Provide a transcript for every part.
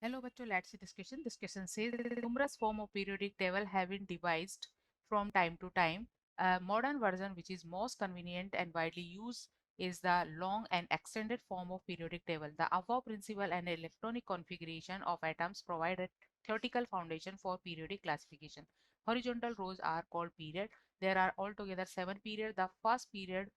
Hello बच्चों, let's see this question. This question says numerous form of periodic table have been devised from time to time. A modern version which is most convenient and widely used is the long and extended form of periodic table. The above principle and electronic configuration of atoms provide a theoretical foundation for periodic classification. Horizontal rows are called period. There are altogether 7 periods. The first period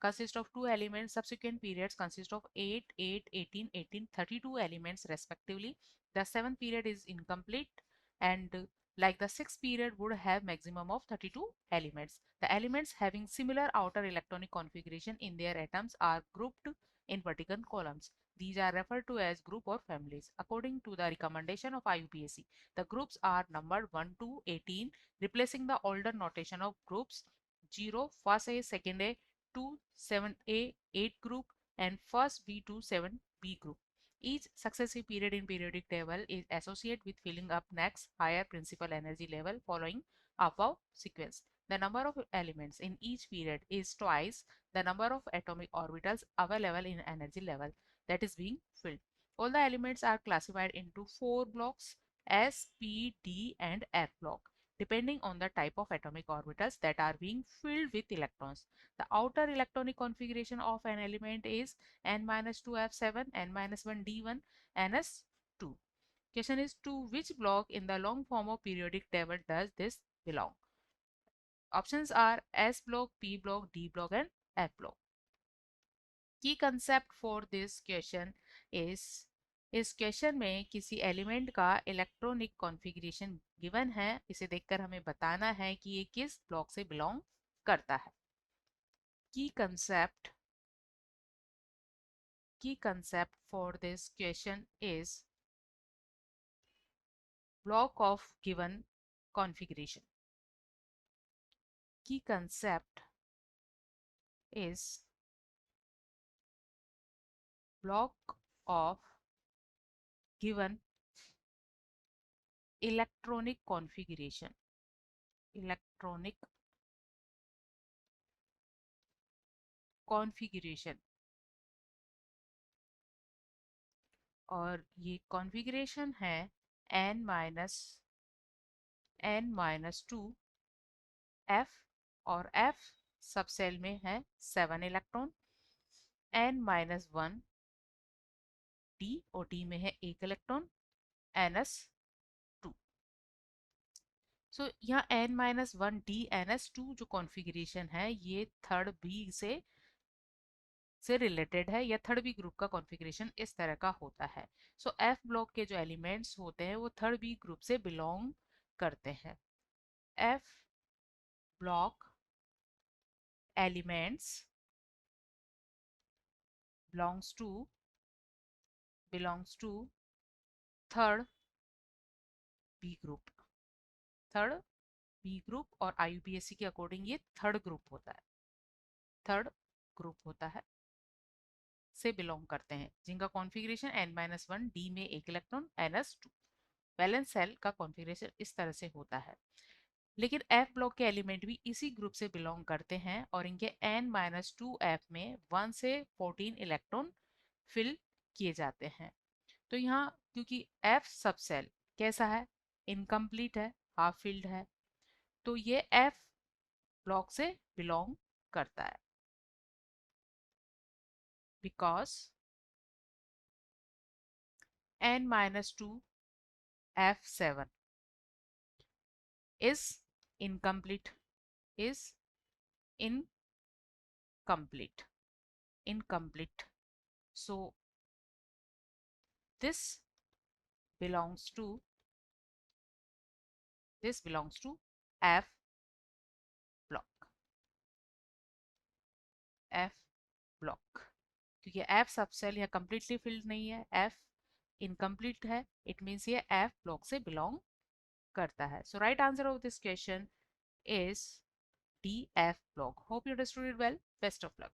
consists of 2 elements. Subsequent periods consist of 8, 8, 18, 18, 32 elements respectively. The 7th period is incomplete and like the 6th period would have maximum of 32 elements. The elements having similar outer electronic configuration in their atoms are grouped in vertical columns. These are referred to as group or families. According to the recommendation of IUPAC, the groups are numbered 1 to 18, replacing the older notation of groups 0, first A, second A, 2, 7A, 8 group and first B to 7B group. Each successive period in periodic table is associated with filling up next higher principal energy level following above sequence. The number of elements in each period is twice the number of atomic orbitals available in energy level that is being filled. All the elements are classified into 4 blocks: S, P, D and F block, depending on the type of atomic orbitals that are being filled with electrons. The outer electronic configuration of an element is n-2f7, n-1d1, ns2. Question is, to which block in the long form of periodic table does this belong? Options are S block, P block, D block and F block. Key concept for this question is, इस question में किसी element का electronic configuration given है, इसे देखकर हमें बताना है कि ये किस ब्लॉक से बिलोंग करता है. Key concept for this question is block of given configuration. Key concept is block of given electronic configuration. Electronic configuration. और ये कॉन्फ़िगरेशन है n-2 f और f सब सेल में है 7 इलेक्ट्रॉन, n-1 d और d में है 1 इलेक्ट्रॉन, ns2. सो यहाँ n-1 d ns2 जो कॉन्फ़िगरेशन है ये थर्ड बी से रिलेटेड है, या थर्ड बी ग्रुप का कॉन्फ़िगरेशन इस तरह का होता है. सो एफ ब्लॉक के जो एलिमेंट्स होते हैं वो थर्ड बी ग्रुप से बिलोंग करते हैं. F block elements belongs to third B group. Third B group और IUPAC के अकॉर्डिंग ये थर्ड ग्रुप होता है. थर्ड ग्रुप होता है से बिलोंग करते हैं जिनका कॉन्फ़िगरेशन n-1 d में 1 इलेक्ट्रॉन, ns2. बैलेंस सेल का कॉन्फ़िगरेशन इस तरह से होता है. लेकिन एफ ब्लॉक के एलिमेंट भी इसी ग्रुप से बिलोंग करते हैं और इनके n-2f में 1 से 14 इलेक्ट्रॉन फिल किए जाते हैं. तो यहाँ क्योंकि एफ सब सेल कैसा है, इनकम्प्लीट है, हाफ फिल्ड है, तो ये एफ ब्लॉक से बिलोंग करता है. Because n-2f7 is incomplete, is incomplete. So this belongs to F block. F block क्योंकि F सब सेल यहाँ completely filled नहीं है, F incomplete है, it means ये F block से belong करता है. So right answer of this question is D, F block. Hope you understood it well. Best of luck.